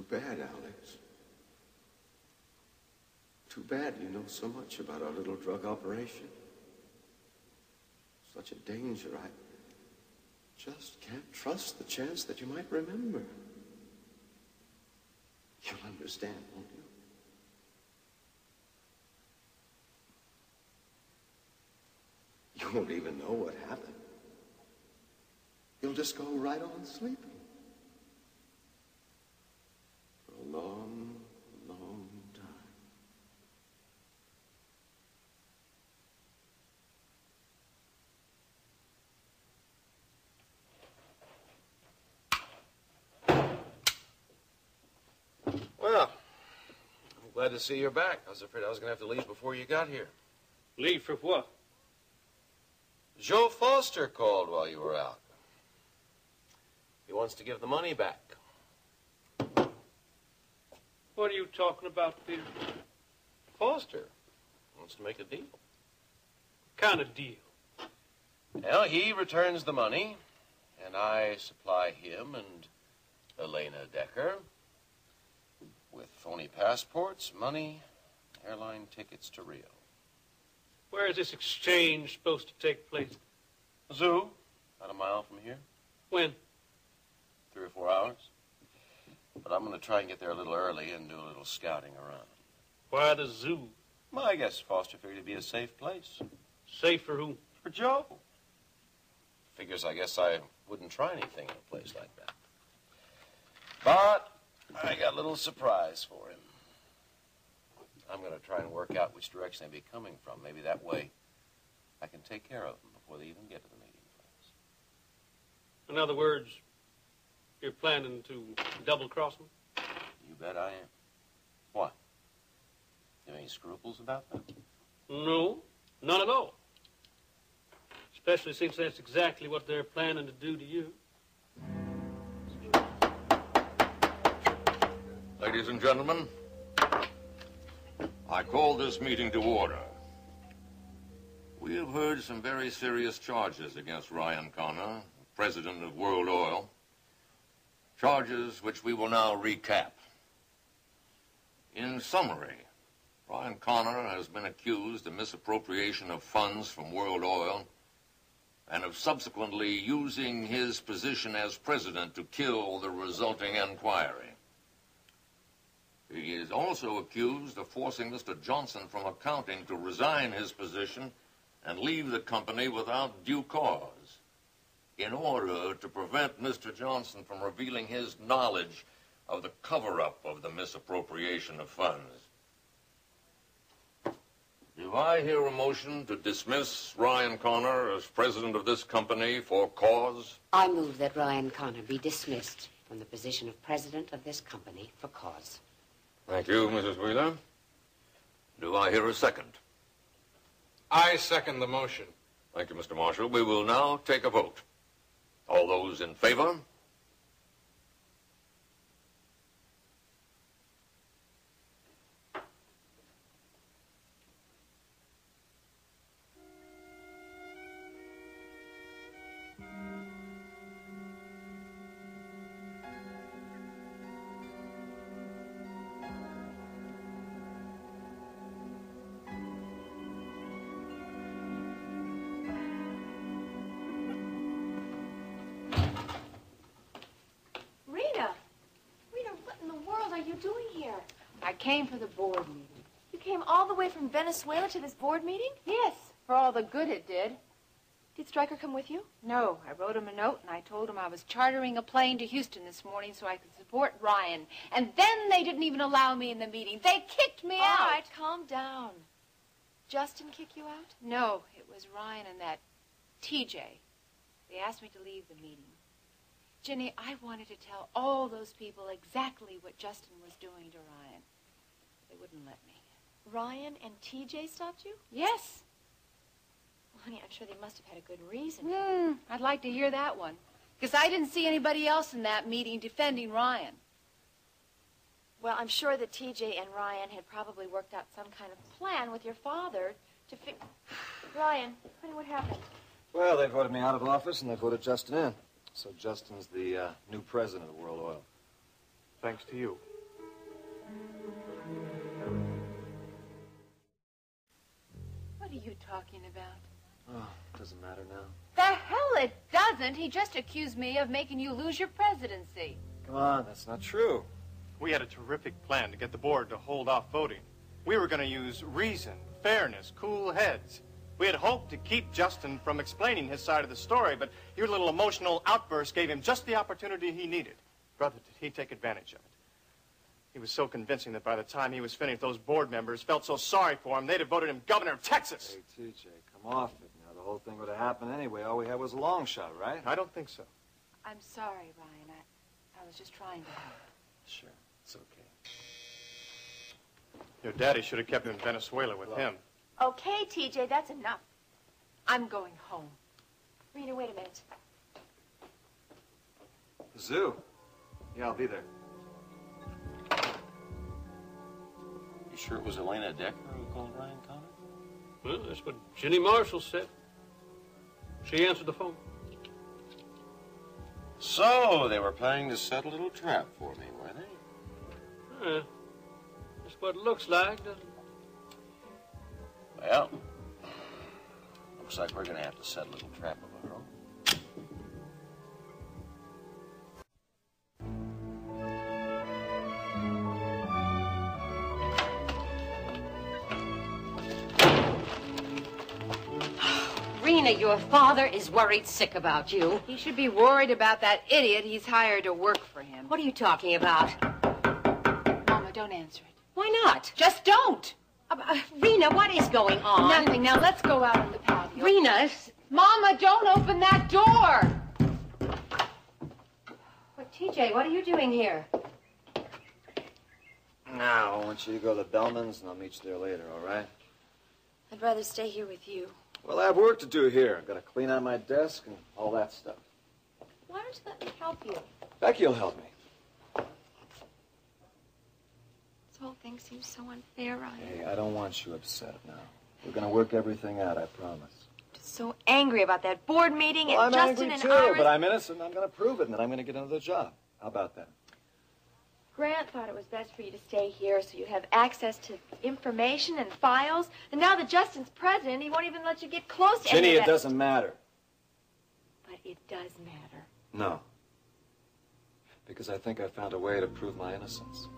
Too bad, Alex. Too bad you know so much about our little drug operation. Such a danger. I just can't trust the chance that you might remember. You'll understand, won't you? You won't even know what happened. You'll just go right on sleeping. For a long, long time. Well, I'm glad to see you're back. I was afraid I was going to have to leave before you got here. Leave for what? Joe Foster called while you were out. He wants to give the money back. What are you talking about, Peter? Foster wants to make a deal. What kind of deal? Well, he returns the money, and I supply him and Elena Decker with phony passports, money, airline tickets to Rio. Where is this exchange supposed to take place? Zoo, about a mile from here. When? 3 or 4 hours. But I'm going to try and get there a little early and do a little scouting around. Why the zoo? Well, I guess Foster figured it'd be a safe place. Safe for whom? For Joe. Figures I guess I wouldn't try anything in a place like that. But I got a little surprise for him. I'm going to try and work out which direction they'd be coming from. Maybe that way I can take care of them before they even get to the meeting place. In other words, you're planning to double-cross them? You bet I am. What? You have any scruples about that? No, none at all. Especially since that's exactly what they're planning to do to you. Ladies and gentlemen, I call this meeting to order. We have heard some very serious charges against Ryan Connor, president of World Oil. Charges which we will now recap. In summary, Ryan Connor has been accused of misappropriation of funds from World Oil and of subsequently using his position as president to kill the resulting inquiry. He is also accused of forcing Mr. Johnson from accounting to resign his position and leave the company without due cause in order to prevent Mr. Johnson from revealing his knowledge of the cover-up of the misappropriation of funds. Do I hear a motion to dismiss Ryan Connor as president of this company for cause? I move that Ryan Connor be dismissed from the position of president of this company for cause. Thank you, Mrs. Wheeler. Do I hear a second? I second the motion. Thank you, Mr. Marshall. We will now take a vote. All those in favor? I came for the board meeting. You came all the way from Venezuela to this board meeting? Yes, for all the good it did. Did Stryker come with you? No, I wrote him a note and I told him I was chartering a plane to Houston this morning so I could support Ryan. And then they didn't even allow me in the meeting. They kicked me out. All right, calm down. Justin kick you out? No, it was Ryan and that TJ. They asked me to leave the meeting. Jenny, I wanted to tell all those people exactly what Justin was doing to Ryan. They wouldn't let me. Ryan and TJ stopped you? Yes. Well, honey, I'm sure they must have had a good reason. I'd like to hear that one. Because I didn't see anybody else in that meeting defending Ryan. Well, I'm sure that TJ and Ryan had probably worked out some kind of plan with your father to fix... Ryan, honey, what happened? Well, they voted me out of office and they voted Justin in. So Justin's the new president of World Oil. Thanks to you. talking about? Oh, doesn't matter now. The hell it doesn't. He just accused me of making you lose your presidency. Come on, that's not true. We had a terrific plan to get the board to hold off voting. We were going to use reason, fairness, cool heads. We had hoped to keep Justin from explaining his side of the story, but your little emotional outburst gave him just the opportunity he needed. Brother, did he take advantage of it? He was so convincing that by the time he was finished, those board members felt so sorry for him, they'd have voted him governor of Texas. Hey, TJ, come off it now. The whole thing would have happened anyway. All we had was a long shot, right? I don't think so. I'm sorry, Ryan. I was just trying to help. Sure, it's okay. Your daddy should have kept him in Venezuela with him. Okay, TJ, that's enough. I'm going home. Rita, wait a minute. The zoo? Yeah, I'll be there. You sure it was Elena Decker who called Ryan Connor? Well, that's what Jenny Marshall said. She answered the phone. So, they were planning to set a little trap for me, were they? That's what it looks like, doesn't it? Well, looks like we're going to have to set a little trap of our own. Rena, your father is worried sick about you. He should be worried about that idiot he's hired to work for him. What are you talking about? Mama, don't answer it. Why not? Just don't! Rena, what is going on? Nothing. Now let's go out on the patio. Rena! Mama, don't open that door! Well, TJ, what are you doing here? Now, I want you to go to the Bellman's, and I'll meet you there later, all right? I'd rather stay here with you. Well, I have work to do here. I've got to clean out my desk and all that stuff. Why don't you let me help you? Becky'll help me. This whole thing seems so unfair, Ryan. Hey, I don't want you upset now. We're going to work everything out, I promise. I'm just so angry about that board meeting Well, and I'm Justin angry and too, Iris. but I'm innocent. I'm going to prove it, and then I'm going to get another job. How about that? Grant thought it was best for you to stay here so you'd have access to information and files. And now that Justin's president, he won't even let you get close to Ginny, any of it that. doesn't matter. But it does matter. No. Because I think I found a way to prove my innocence.